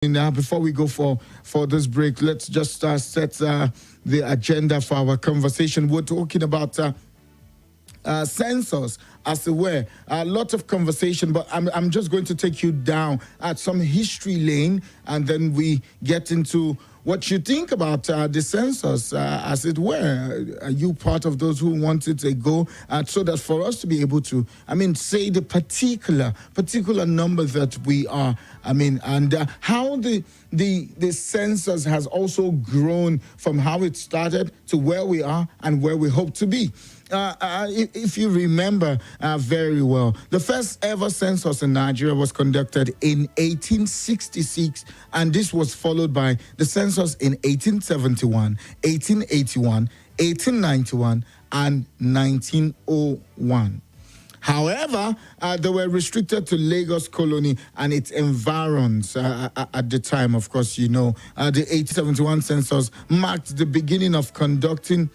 Now, before we go for this break, let's just set the agenda for our conversation. We're talking about census, as it were. A lot of conversation, but I'm just going to take you down at some history lane, and then we get into what you think about the census, as it were. Are you part of those who wanted to go, so that for us to be able to, say the particular number that we are, and how the census has also grown from how it started to where we are and where we hope to be. If you remember very well, the first ever census in Nigeria was conducted in 1866, and this was followed by the census in 1871, 1881, 1891, and 1901. However, they were restricted to Lagos Colony and its environs at the time. Of course, the 1871 census marked the beginning of conducting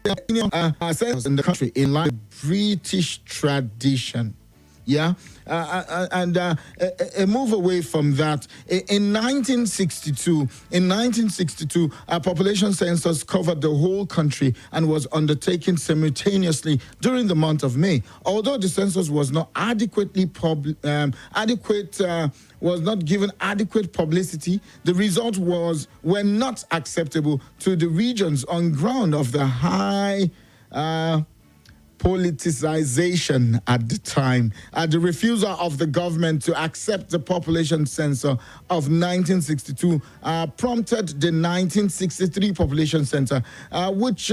census in the country in line with British tradition. And a move away from that. In 1962, a population census covered the whole country and was undertaken simultaneously during the month of May. Although the census was not was not given adequate publicity, the results were not acceptable to the regions on ground of the high politicization at the time. The refusal of the government to accept the population census of 1962 prompted the 1963 population census, which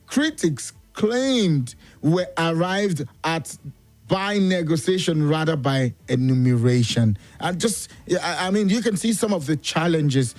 critics claimed were arrived at by negotiation rather by enumeration. You can see some of the challenges.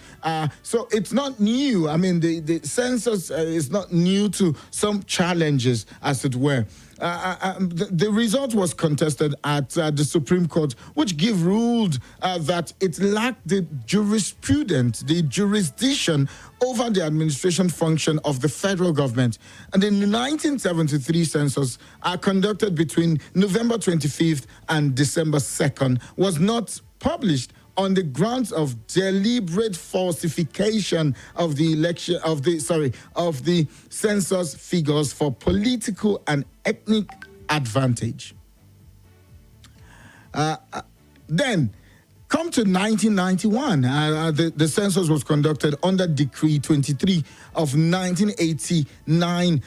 So it's not new. The census is not new to some challenges, as it were. The result was contested at the Supreme Court, which ruled that it lacked the jurisprudence, the jurisdiction over the administration function of the federal government. And the 1973 census, conducted between November 25th and December 2nd, was not published on the grounds of deliberate falsification of the census figures for political and ethnic advantage. Then, come to 1991, the census was conducted under Decree 23 of 1989,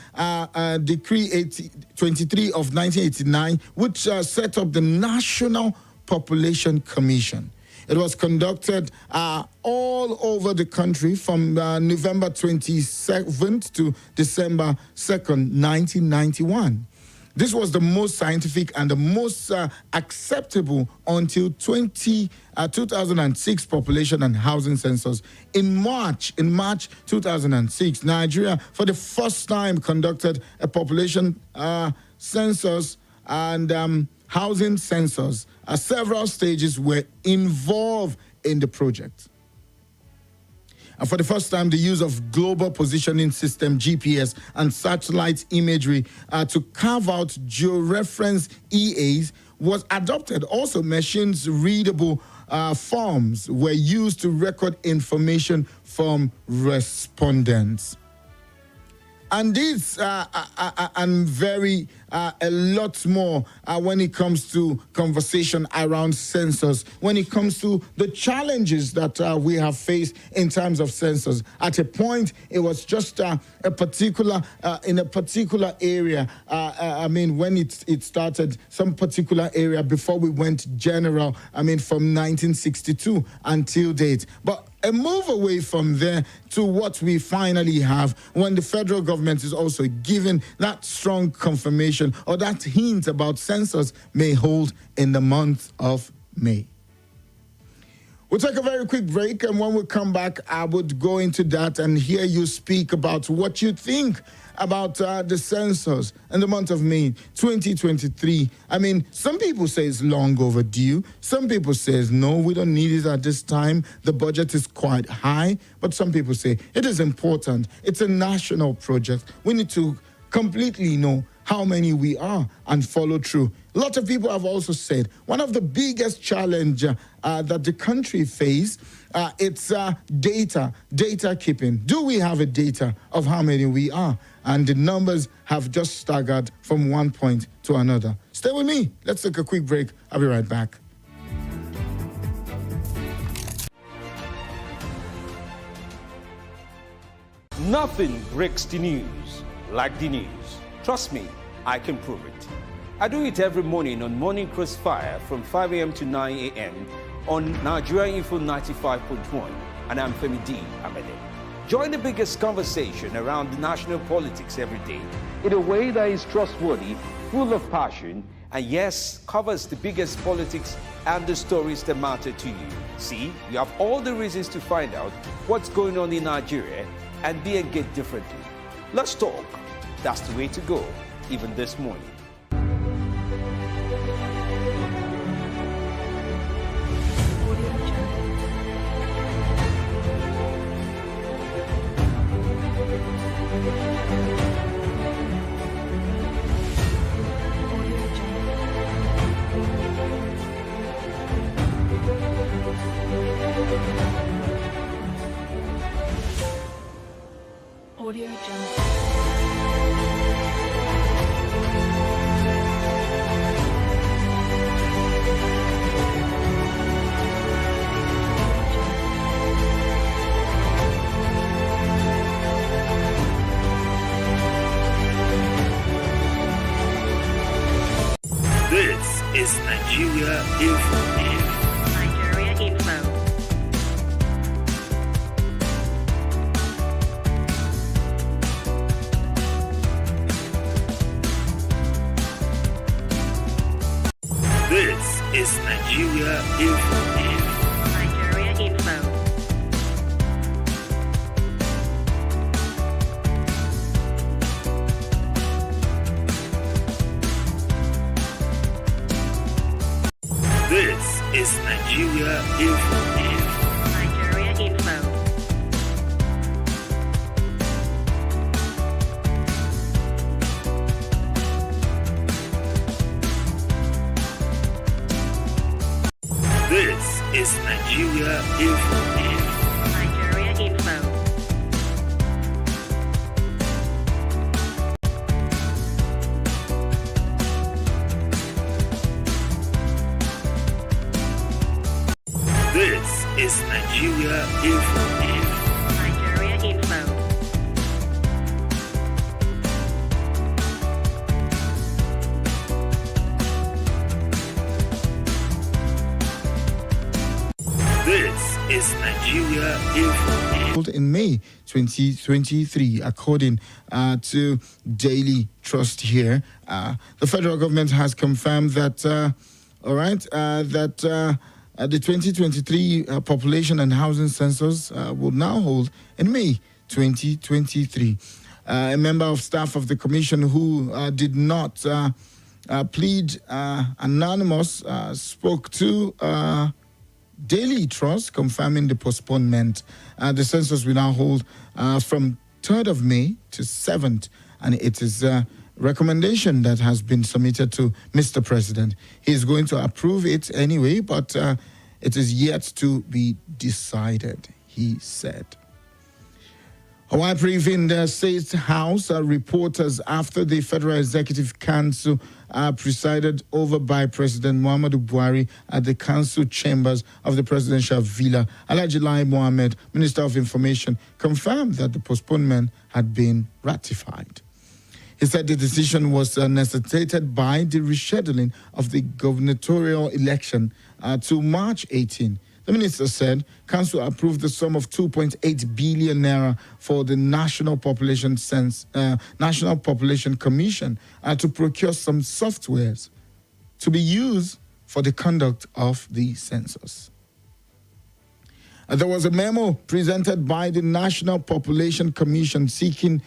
Decree 23 of 1989, which set up the National Population Commission. It was conducted all over the country from November 27th to December 2nd, 1991. This was the most scientific and the most acceptable until 2006 population and housing census. In March 2006, Nigeria, for the first time, conducted a population census and housing census. Several stages were involved in the project. And for the first time, the use of global positioning system, GPS, and satellite imagery to carve out georeference EAs was adopted. Also, machines-readable forms were used to record information from respondents. And this and a lot more when it comes to conversation around census, when it comes to the challenges that we have faced in terms of census. At a point, it was just in a particular area. When it started, some particular area before we went general. From 1962 until date. But a move away from there to what we finally have when the federal government is also given that strong confirmation or that hint about census may hold in the month of May. We'll take a very quick break, and when we come back, I would go into that and hear you speak about what you think about the census in the month of May 2023. Some people say it's long overdue. Some people say, no, we don't need it at this time. The budget is quite high. But some people say it is important. It's a national project. We need to completely know how many we are and follow through. A lot of people have also said one of the biggest challenge that the country face, it's data keeping. Do we have a data of how many we are? And the numbers have just staggered from one point to another. Stay with me. Let's take a quick break. I'll be right back. Nothing breaks the news like the news. Trust me, I can prove it. I do it every morning on Morning Crossfire from 5 a.m. to 9 a.m. on Nigeria Info 95.1, and I'm Femi D. Amede. Join the biggest conversation around national politics every day in a way that is trustworthy, full of passion, and yes, covers the biggest politics and the stories that matter to you. See, you have all the reasons to find out what's going on in Nigeria and be engaged differently. Let's talk. That's the way to go, even this morning. Audio Jungle. This is Nigeria Info. Nigeria Info. This is Nigeria Info. Nigeria Info. This is Nigeria Info. Nigeria Info. This is Nigeria Info. Nigeria Info. This is Nigeria Info. Nigeria Info. This is Nigeria Info. In May 2023, according to Daily Trust here, the federal government has confirmed that, the 2023 population and housing census will now hold in May 2023. A member of staff of the commission who did not plead anonymous spoke to Daily Trust, confirming the postponement. The census will now hold from 3rd of May to 7th, and it is a recommendation that has been submitted to Mr. President. He is going to approve it anyway, but it is yet to be decided, he said. While briefing the State House, reporters after the Federal Executive Council presided over by President Muhammadu Buhari at the council chambers of the presidential villa, Alhaji Lai Mohammed, Minister of Information, confirmed that the postponement had been ratified. He said the decision was necessitated by the rescheduling of the gubernatorial election to March 18. The minister said council approved the sum of 2.8 billion naira for the National Population Commission to procure some softwares to be used for the conduct of the census. There was a memo presented by the National Population Commission seeking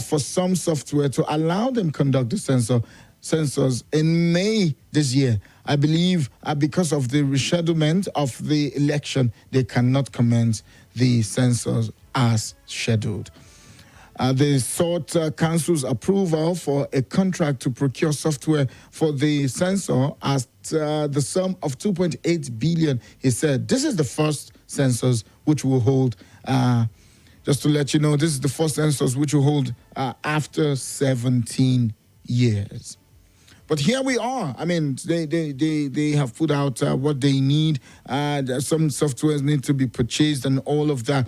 for some software to allow them conduct the census in May this year. I believe because of the reschedulement of the election, they cannot commence the census as scheduled. They sought council's approval for a contract to procure software for the sensor at the sum of 2.8 billion. He said, this is the first census which will hold, just to let you know, this is the first census which will hold after 17 years. But here we are. I mean, they have put out what they need. Some softwares need to be purchased and all of that.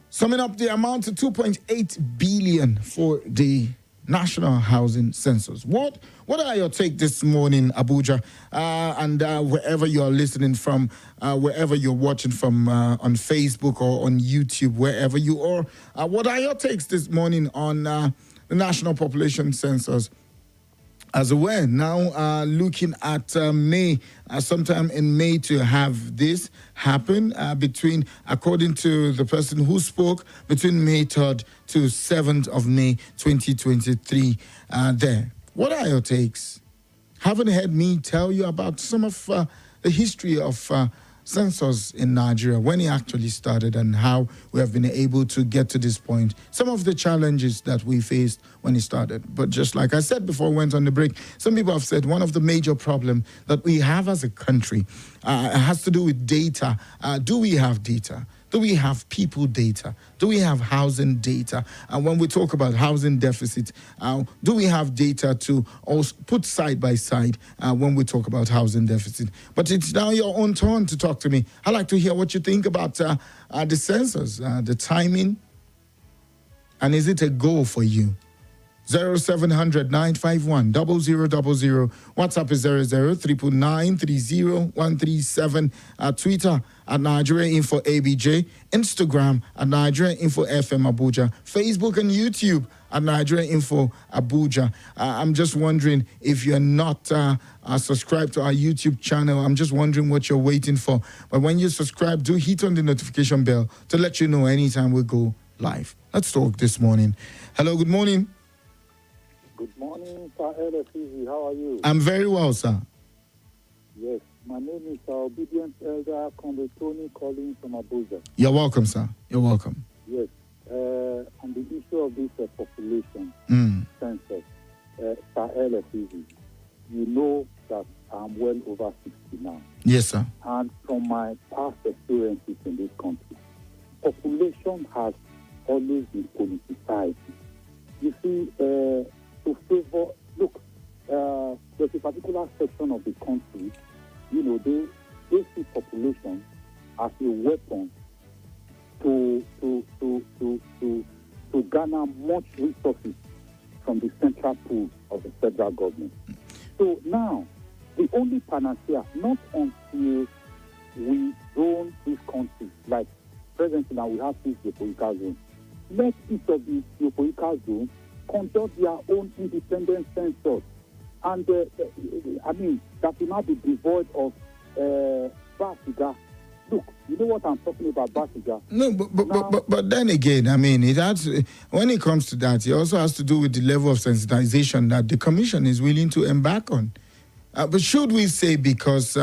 Summing up the amount to 2.8 billion for the National Housing Census. What are your take this morning, Abuja, and wherever you're listening from, wherever you're watching from on Facebook or on YouTube, wherever you are, what are your takes this morning on the National Population Census? As we're now looking at May, sometime in May to have this happen between, according to the person who spoke, between May 3rd to 7th of May 2023 there. What are your takes? Haven't heard me tell you about some of the history of census in Nigeria, when it actually started and how we have been able to get to this point. Some of the challenges that we faced when it started. But just like I said before we went on the break, some people have said one of the major problems that we have as a country has to do with data. Do we have data? Do we have people data? Do we have housing data? And when we talk about housing deficit, do we have data to also put side by side when we talk about housing deficit? But it's now your own turn to talk to me. I'd like to hear what you think about the census, the timing, and is it a goal for you? 0700 951 0000. WhatsApp is 00 Twitter at Nigeria Info ABJ. Instagram at Nigeria Info FM Abuja. Facebook and YouTube at Nigeria Info Abuja. I'm just wondering if you're not subscribed to our YouTube channel. I'm just wondering what you're waiting for. But when you subscribe, do hit on the notification bell to let you know anytime we go live. Let's talk this morning. Hello, good morning. Good morning, Sir Effizy. How are you? I'm very well, sir. Yes, my name is Obedient Elder Comrade Tony calling from Abuja. You're welcome, sir. You're welcome. Yes, on the issue of this population census, Sir Effizy, you know that I'm well over 60 now. Yes, sir. And from my past experiences in this country, population has always been politicized. You see, to favor, look, there's a particular section of the country, you know, they see population as a weapon to garner much resources from the central pool of the federal government. So now, the only panacea, not until we zone this country, like presently now we have this geopolitical zone, let each of the geopolitical zones conduct their own independent census. And, that will not be devoid of Basiga. Look, you know what I'm talking about, Basiga? No, but then again, I mean, when it comes to that, it also has to do with the level of sensitization that the Commission is willing to embark on. But should we say because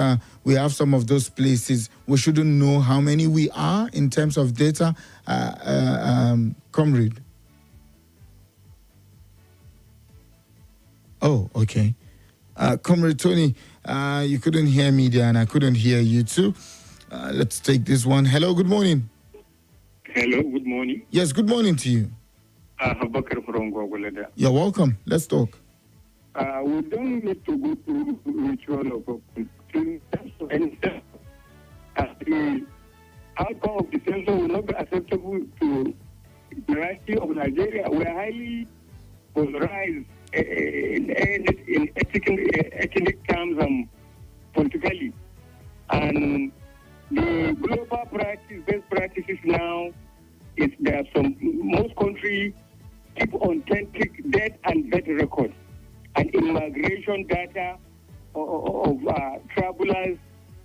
we have some of those places, we shouldn't know how many we are in terms of data, comrade? Oh, okay. Comrade Tony, you couldn't hear me there and I couldn't hear you too. Let's take this one. Hello, good morning. Hello, good morning. Yes, good morning to you. Abubakar from Gogoleda. You're welcome. Let's talk. We don't need to go through ritual of the outcome of the census will not be acceptable to the majority of Nigeria. We are highly polarized in ethnic terms and politically. And the global best practices now is there are most countries keep authentic death and birth records and immigration data of travelers,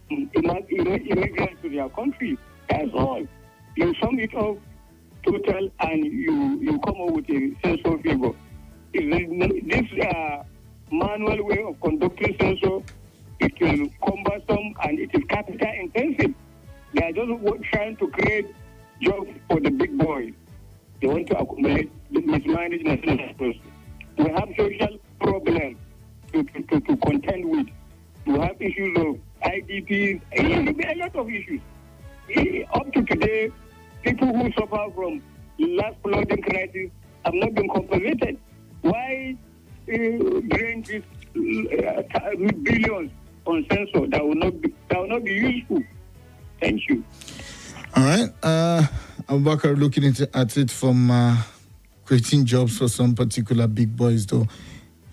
immigrants to their country. That's all. You sum it up total and you come up with a census figure. This manual way of conducting census, it is cumbersome and it is capital intensive. They are just trying to create jobs for the big boys. They want to accumulate the mismanaged national resources. We have social problems to contend with. We have issues of IDPs, a lot of issues. Up to today, people who suffer from last flooding crisis have not been compensated. Why drain these billions on census that will not be useful? Thank you. All right. Abubakar looking at it from creating jobs for some particular big boys, though.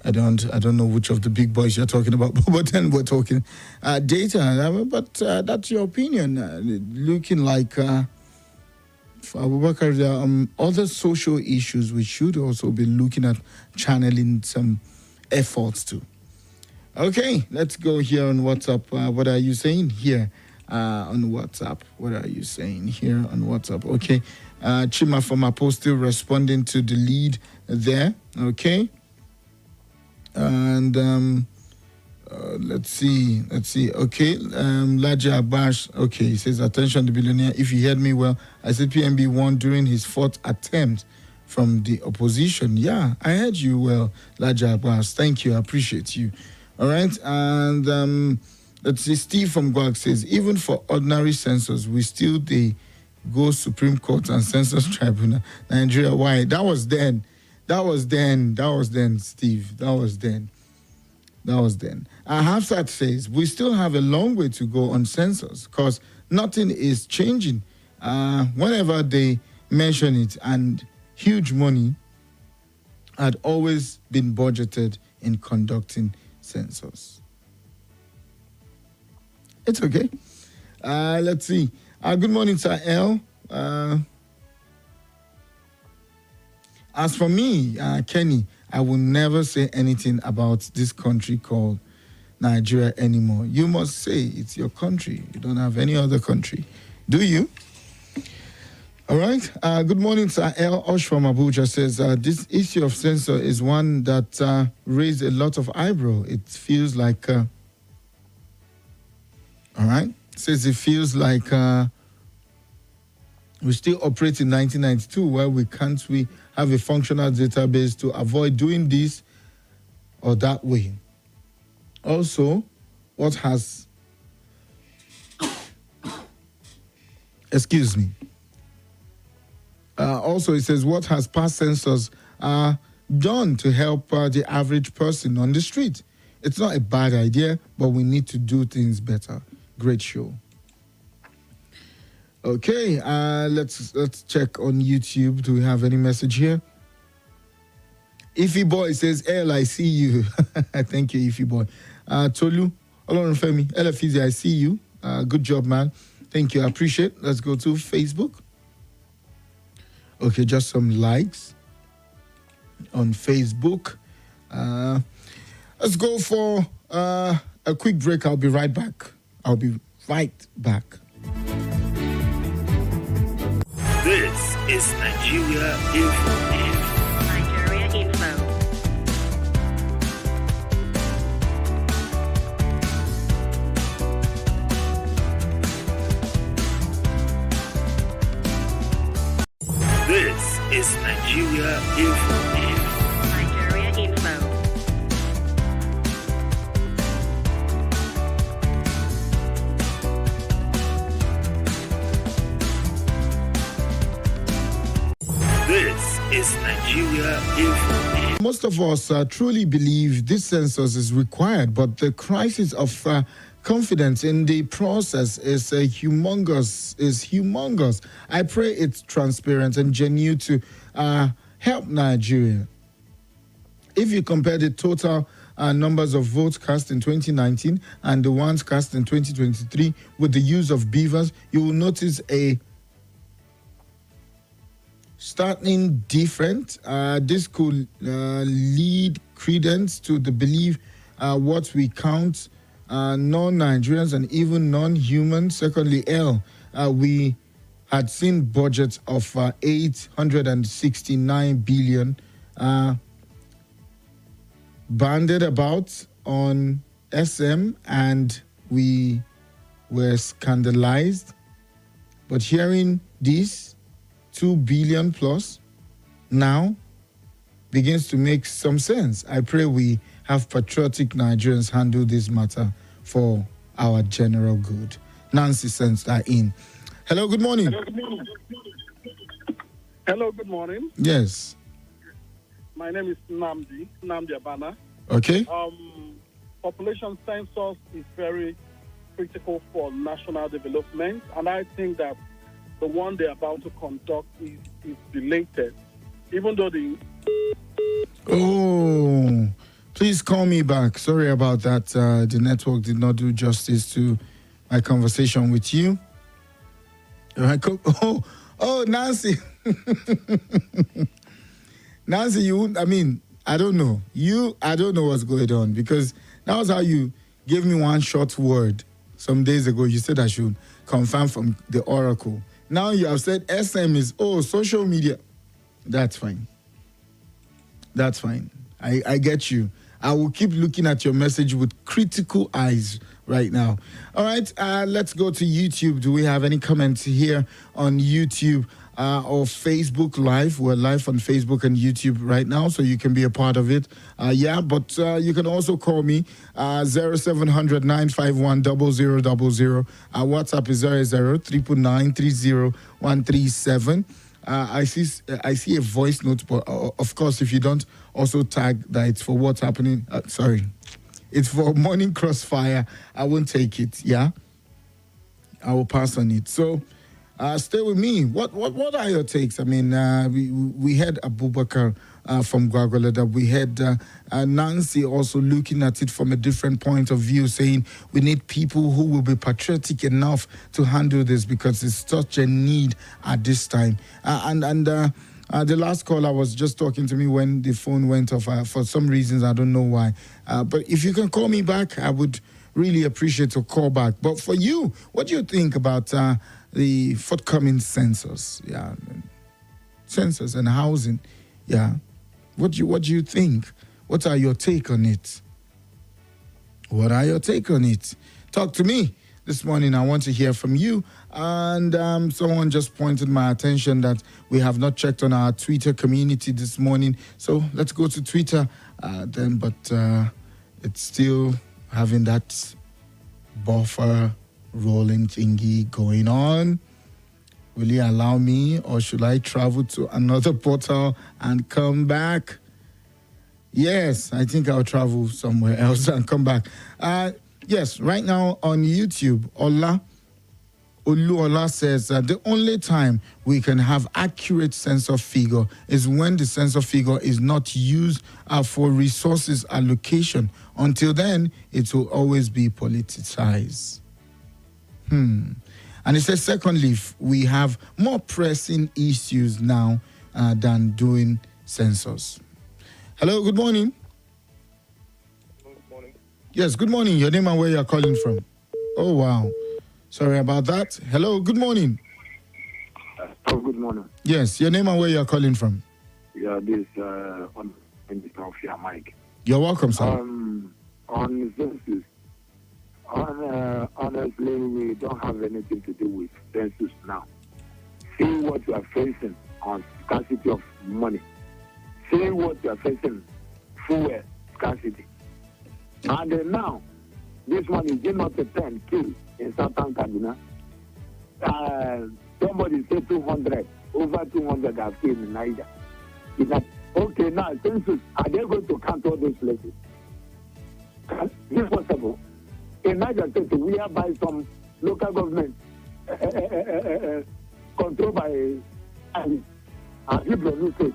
I don't know which of the big boys you're talking about, but then we're talking data. But that's your opinion. Looking like for Abubakar, there are other social issues we should also be looking at channeling some efforts to. Okay, let's go here on WhatsApp. What are you saying here on WhatsApp? What are you saying here on WhatsApp? Okay, Chima from Apostle responding to the lead there. Okay. And let's see. Okay, Laja Abash. Okay, he says, attention, the billionaire. If you heard me well, I said PMB won during his fourth attempt from the opposition. Yeah, I heard you well, Laja Abash. Thank you. I appreciate you. All right. And let's see. Steve from Guag says, even for ordinary census, we still go Supreme Court and Census Tribunal. Nigeria, why? That was then, Steve. That was then. Hafsat says, we still have a long way to go on census because nothing is changing. Whenever they mention it, and huge money had always been budgeted in conducting census. It's okay. Let's see. Good morning, Sir L. As for me, Kenny, I will never say anything about this country called Nigeria anymore. You must say it's your country. You don't have any other country. Do you? All right. Good morning, Sir L. Osh from Abuja says, this issue of censor is one that raised a lot of eyebrow. It feels like... all right. Says it feels like we still operate in 1992 where we have a functional database to avoid doing this or that way. Also, what has... Excuse me. Also, it says, what has past census done to help the average person on the street? It's not a bad idea, but we need to do things better. Great show. Okay, let's check on YouTube. Do we have any message here? Ify Boy says, El, I see you. Thank you, Ify Boy. Tolu, Olorunfemi, Effizy, I see you. Good job, man. Thank you, I appreciate it. Let's go to Facebook. Okay, just some likes on Facebook. Let's go for a quick break. I'll be right back. This is Nigeria Info. Nigeria Info. This is Nigeria Info. Nigeria Info. This is Nigeria Info. Most of us truly believe this census is required, but the crisis of confidence in the process is humongous. I pray it's transparent and genuine to help Nigeria. If you compare the total numbers of votes cast in 2019 and the ones cast in 2023 with the use of beavers, you will notice a starting different. This could lead credence to the belief what we count non-Nigerians and even non-human. Secondly, we had seen budgets of 869 billion banded about on SM, and we were scandalized. But hearing this 2 billion plus now begins to make some sense. I pray we have patriotic Nigerians handle this matter for our general good. Nancy sends that in. Hello, good morning. Hello, good morning. Yes. My name is Namdi Abana. Okay. Population census is very critical for national development, and I think that the one they're about to conduct is belated. Even though Oh, please call me back. Sorry about that. The network did not do justice to my conversation with you. Oh, Nancy. Nancy, I don't know. I don't know what's going on, because that was how you gave me one short word some days ago. You said I should confirm from the Oracle. Now you have said SM is, social media. That's fine. That's fine. I get you. I will keep looking at your message with critical eyes right now. All right, let's go to YouTube. Do we have any comments here on YouTube or Facebook Live? We're live on Facebook and YouTube right now, so you can be a part of it. But you can also call me 0700 951 0000. WhatsApp is 00 399 I see a voice note, but of course, if you don't also tag that it's for what's happening, it's for morning crossfire, I won't take it. Yeah, I will pass on it. So stay with me. What are your takes? I mean, we had Abubakar from Gwagwalada. We had Nancy also looking at it from a different point of view, saying we need people who will be patriotic enough to handle this because it's such a need at this time. The last caller was just talking to me when the phone went off. For some reasons, I don't know why. But if you can call me back, I would really appreciate a call back. But for you, what do you think about the forthcoming census? Yeah, census and housing. Yeah, what do you think? What are your take on it? What are your take on it? Talk to me this morning. I want to hear from you. And someone just pointed my attention that we have not checked on our Twitter community this morning. So let's go to Twitter then. But it's still having that buffer rolling thingy going on. Will you allow me, or should I travel to another portal and come back? Yes, I think I'll travel somewhere else and come back. Yes, right now on YouTube, Oluola says that the only time we can have accurate census figure is when the census figure is not used for resources allocation. Until then, it will always be politicized. And it says, secondly, we have more pressing issues now than doing census. Hello, good morning. good morning. Yes, good morning. Your name and where you're calling from. Oh, wow. Sorry about that. Hello, good morning. Good morning. Yes, your name and where you're calling from. Yeah, this on the Mike. You're welcome, sir. On census, honestly, we don't have anything to do with census now. See what you are facing on scarcity of money. See what you are facing, fuel scarcity. And now, this one is not a 10 kill in Southern Kaduna. Somebody said 200, over 200 have killed in Niger. Okay, now, census, are they going to count all those places? Is it possible? In Niger State, we are by some local government controlled by Abuja State.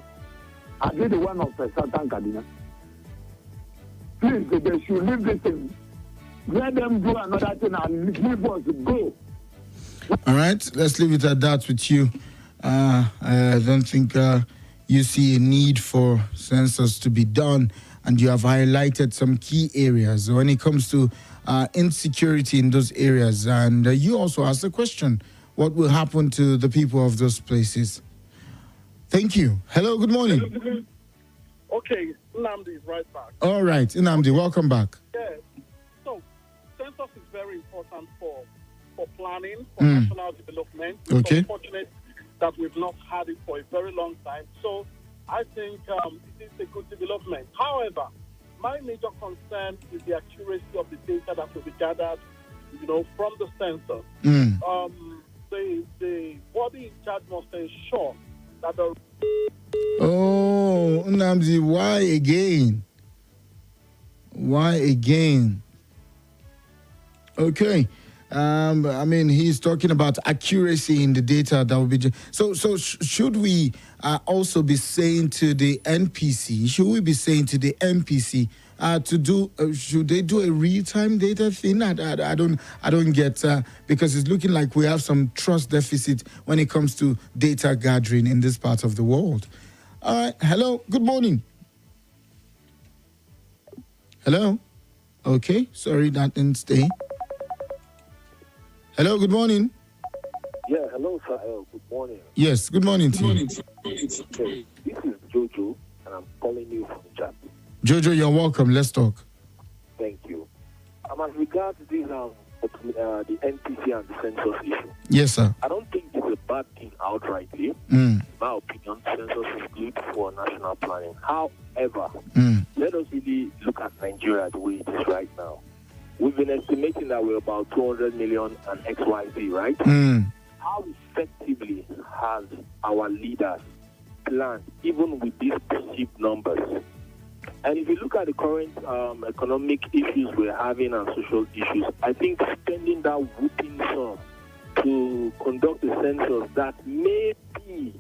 I did the one of Southern Kaduna. Please, they should leave this thing. Let them do another thing and leave us go. All right, let's leave it at that with you. I don't think you see a need for census to be done, and you have highlighted some key areas when it comes to insecurity in those areas. And you also asked the question, what will happen to the people of those places? Thank you. Hello, good morning. Okay, Nnamdi is right back. All right, Nnamdi, welcome back. Yes. So, census is very important for planning, for national development. It's Okay. unfortunate that we've not had it for a very long time. So, I think it is a good development. However, my major concern is the accuracy of the data that will be gathered, from the census. The body in charge must ensure that the... Oh, Nnamdi, why again? Why again? Okay. He's talking about accuracy in the data that will be. So should we also be saying to the NPC? Should we be saying to the NPC to do? Should they do a real-time data thing? I don't get because it's looking like we have some trust deficit when it comes to data gathering in this part of the world. All right. Hello. Good morning. Hello. Okay. Sorry, that didn't stay. Hello, good morning. Yeah, hello, sir. Good morning. Yes, good morning to you. Okay, this is Jojo, and I'm calling you from chat. Jojo, you're welcome. Let's talk. Thank you. As regards this, the NPC and the census issue. Yes, sir. I don't think it's a bad thing outrightly. Mm. In my opinion, census is good for national planning. However, let us really look at Nigeria the way it is right now. We've been estimating that we're about 200 million and XYZ, right? How effectively has our leaders planned, even with these perceived numbers? And if you look at the current economic issues we're having and social issues, I think spending that whooping sum to conduct a census that may be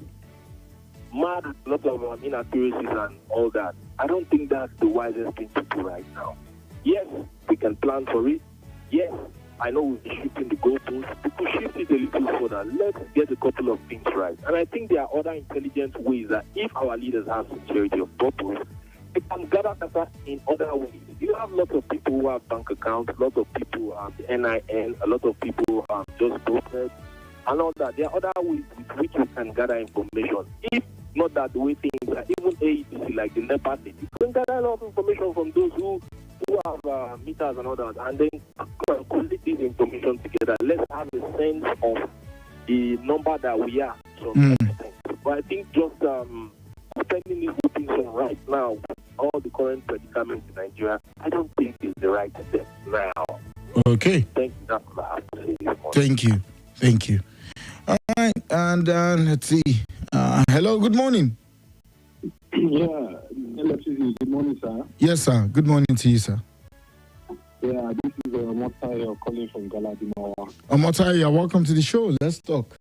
mad with a lot of inaccuracies and all that, I don't think that's the wisest thing to do right now. Yes, we can plan for it. Yes, I know we'll be shifting the goalposts. We could shift it a little further. Let's get a couple of things right. And I think there are other intelligent ways that if our leaders have sincerity of purpose, they can gather data in other ways. You have lots of people who have bank accounts, lots of people who have the NIN, a lot of people who have just voted, and all that. There are other ways with which we can gather information. If not that the way things are, even AEDC, like the NEPA thing, you can gather a lot of information from those who have meters and all that, and then collect this information together. Let's have a sense of the number that we are. So, but I think just spending this whole thing right now, all the current predicaments in Nigeria, I don't think is the right step now. Okay. Thank you. That's what I have to say this morning. Thank you. All right, and let's see. Hello, good morning. Yeah, good morning, sir. Yes, sir. Good morning to you, sir. Yeah, this is Motai calling from Galadima. Motai, you're welcome to the show. Let's talk.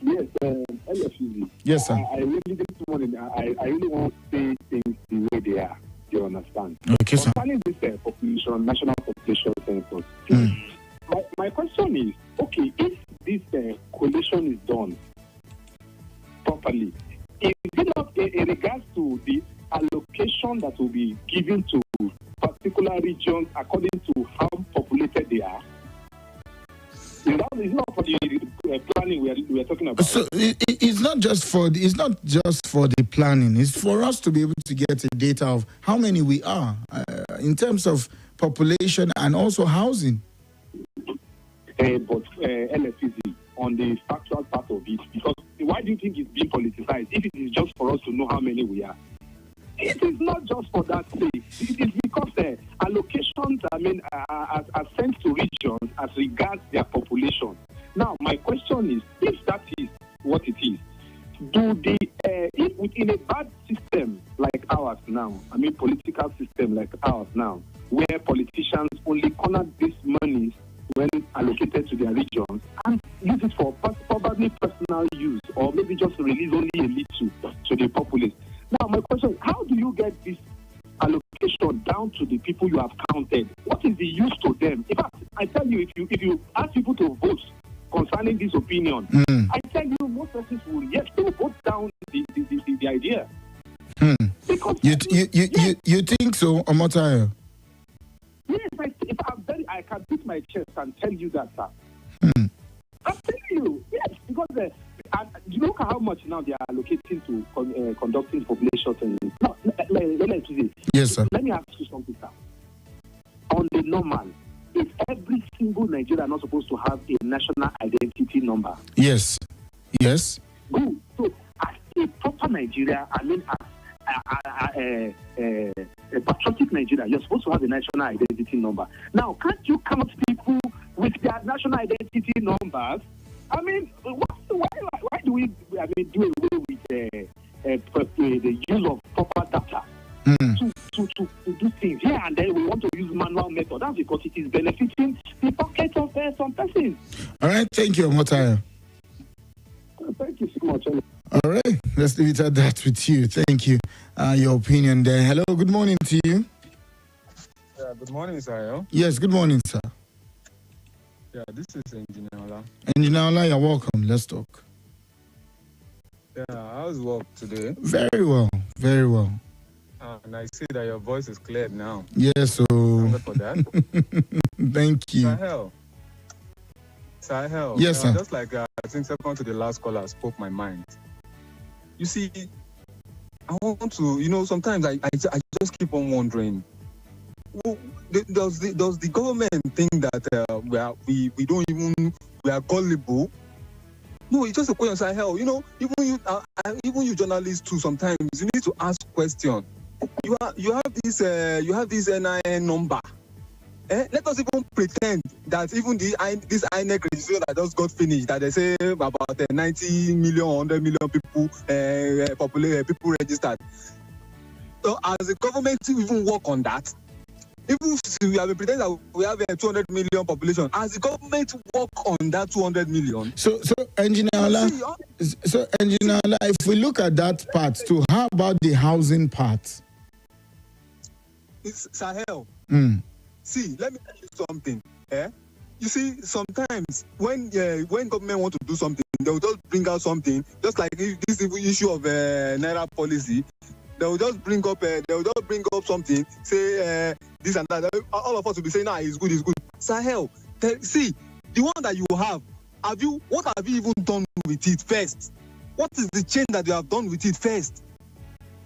Yes, Effizy. Yes, sir. I really this morning. I really want to say things the way they are. You understand? Okay, sir. Concerning this population, national population census. My question is, okay, if this coalition is done properly, is it not in regards to the allocation that will be given to particular regions according to how populated they are? It's not for the planning we are talking about. So it's not just for the planning. It's for us to be able to get a data of how many we are in terms of population and also housing. But LFCC on the factual part of it, because why do you think it's being politicized if it is just for us to know how many we are? It is not just for that sake. It is because allocations, are sent to regions as regards their population. Now, my question is, if that is what it is, if within a bad system like ours now, political system like ours now, where politicians only corner these monies when allocated to their regions and use it for probably personal use or maybe just release only a little to the populace. Now, my question is, how do you get this allocation down to the people you have counted? What is the use to them? In fact, I tell you, if you ask people to vote concerning this opinion, I tell you, most persons will, yes, they will vote down the idea. Because you think so, Omotayo? Yes, I can beat my chest and tell you that, sir. I'm telling you, yes, because you look at how much now they are allocating to conducting population census. Now, yes, sir. Let me ask you something, sir. On the normal, is every single Nigerian not supposed to have a national identity number? Yes. Good. So, as a proper Nigerian, Nigeria, a patriotic Nigeria, you're supposed to have a national identity number. Now, can't you count people with their national identity numbers? I mean, why do we do away with the use of proper data to do things? Yeah, and then we want to use manual method. That's because it is benefiting the pocket of some persons. All right, thank you, Omotaya. Thank you so much. All right, let's leave it at that with you. Thank you. Your opinion there. Hello, good morning to you. Yeah, good morning, sir. Yes, good morning, sir. Yeah, this is Engineer Ola. Engineer Ola, you're welcome. Let's talk. Yeah, how's work today? Very well, very well. And I see that your voice is cleared now. Yes, so... Thank for that. Thank you. Sahel. Yes, sir. Just like I think second to the last caller spoke my mind. You see, I want to, sometimes I just keep on wondering, does the government think that we are gullible? No, it's just a question, Sahel. Even you journalists too, sometimes you need to ask questions. You have this NIN number. Let us even pretend that even this INEC registration that just got finished, that they say about 90 million, 100 million people, people registered. So as the government even work on that, even if we have pretend that we have a 200 million population, as the government work on that 200 million. So Engineer Ola, if we look at that part too, how about the housing part? It's Sahel. See, let me tell you something. You see, sometimes when government want to do something, they will just bring out something, just like this issue of Naira policy. They will just bring up something, say this and that. All of us will be saying, it's good, it's good. Sahel, see, the one that you have what have you even done with it first? What is the change that you have done with it first?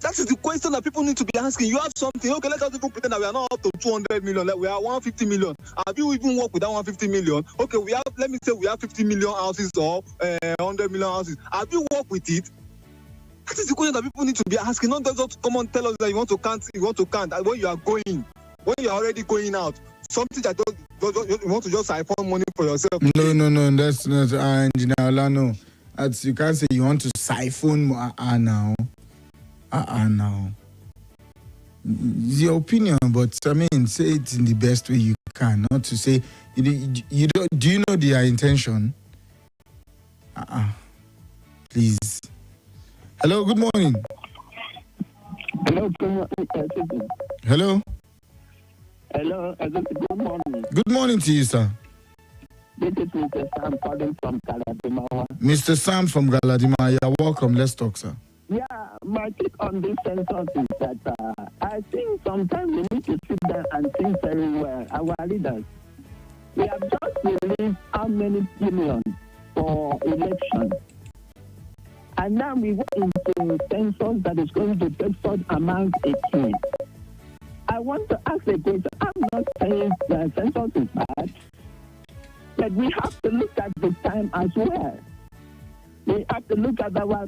That is the question that people need to be asking. You have something, okay, let us even pretend that we are not up to 200 million, we are 150 million. Have you even worked with that 150 million? Okay, let me say we have 50 million houses or 100 million houses. Have you worked with it? That is the question that people need to be asking. Not just come and tell us that you want to count, and when you are going, when you are already going out, something that you want to just siphon money for yourself. No, that's not Engineer Ola, no. You can't say you want to siphon now. Now. It's your opinion, but I mean, say it in the best way you can. Not to say you don't. Do you know their intention? Please. Hello. Good morning. Hello. Hello. Hello. Good morning. Good morning to you, sir. This is Mr. Sam calling from Galadima. Mr. Sam from Galadima, you're welcome. Let's talk, sir. Yeah, my take on this census is that I think sometimes we need to sit down and think very well. Our leaders, we have just released how many billions for election. And now we go into census that is going to take such amount again. I want to ask a question. I'm not saying the census is bad, but we have to look at the time as well. We have to look at our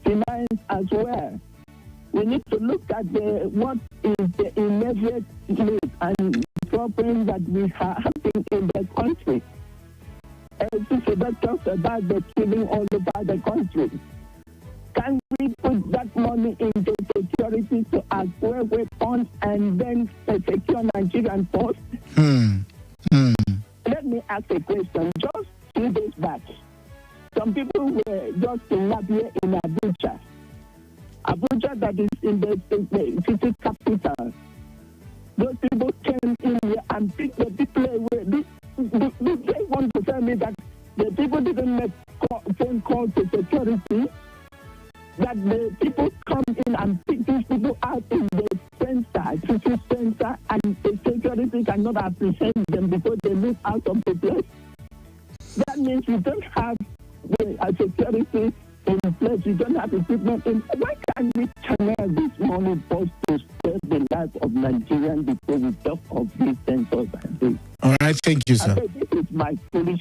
finance as well. We need to look at what is the immediate need and problems that we have in the country. Effizy talks about the killing all over the country. Can we put that money into security to acquire weapons and then secure Nigerian post? Let me ask a question. Just 2 days back, some people were just kidnapped here in Abuja. Abuja, that is in the city capital. Those people came in here and picked the people away. They want to tell me that the people didn't make phone calls to security, that the people come in and pick these people out in the center, and the security cannot apprehend them because they move out of the place. That means we don't have the security in place, we don't have equipment in. Why can't we channel this money first to save the life of Nigerians before we talk of this census and this? All right, thank you, sir. This is my foolish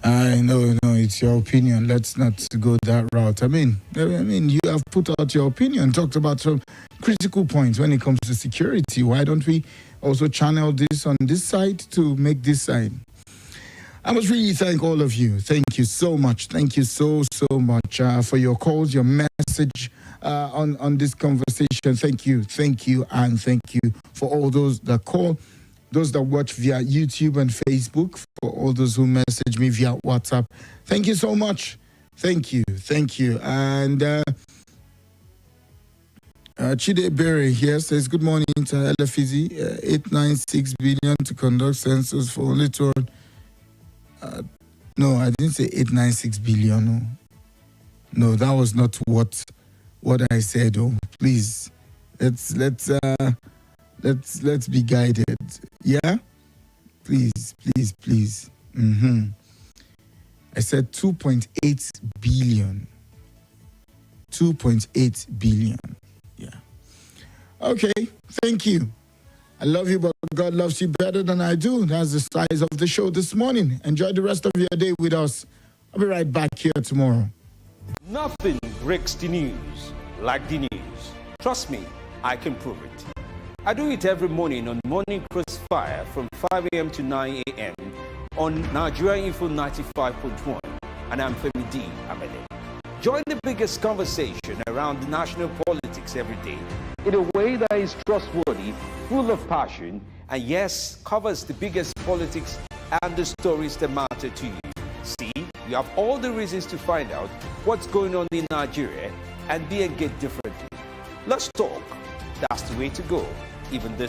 no, it's your opinion. Let's not go that route. I mean, you have put out your opinion, talked about some critical points when it comes to security. Why don't we also channel this on this side to make this side? I must really thank all of you. Thank you so much. Thank you so much for your calls, your message on this conversation. Thank you, and thank you for all those that call, those that watch via YouTube and Facebook, for all those who message me via WhatsApp. Thank you so much. Thank you. And Chide Berry here says, good morning to Effizy. 896 billion to conduct census for only 2. No, I didn't say 896 billion. No, that was not what I said. Oh, please, let's be guided. Yeah, please. I said 2.8 billion. 2.8 billion. Yeah. Okay. Thank you. I love you, but God loves you better than I do. That's the size of the show this morning. Enjoy the rest of your day with us. I'll be right back here tomorrow. Nothing breaks the news like the news. Trust me, I can prove it. I do it every morning on Morning Crossfire from 5 a.m. to 9 a.m. on Nigeria Info 95.1. And I'm Femi D. Amede. Join the biggest conversation around the national politics every day in a way that is trustworthy, full of passion, and yes, covers the biggest politics and the stories that matter to you. See, you have all the reasons to find out what's going on in Nigeria and be engaged differently. Let's talk. That's the way to go, even this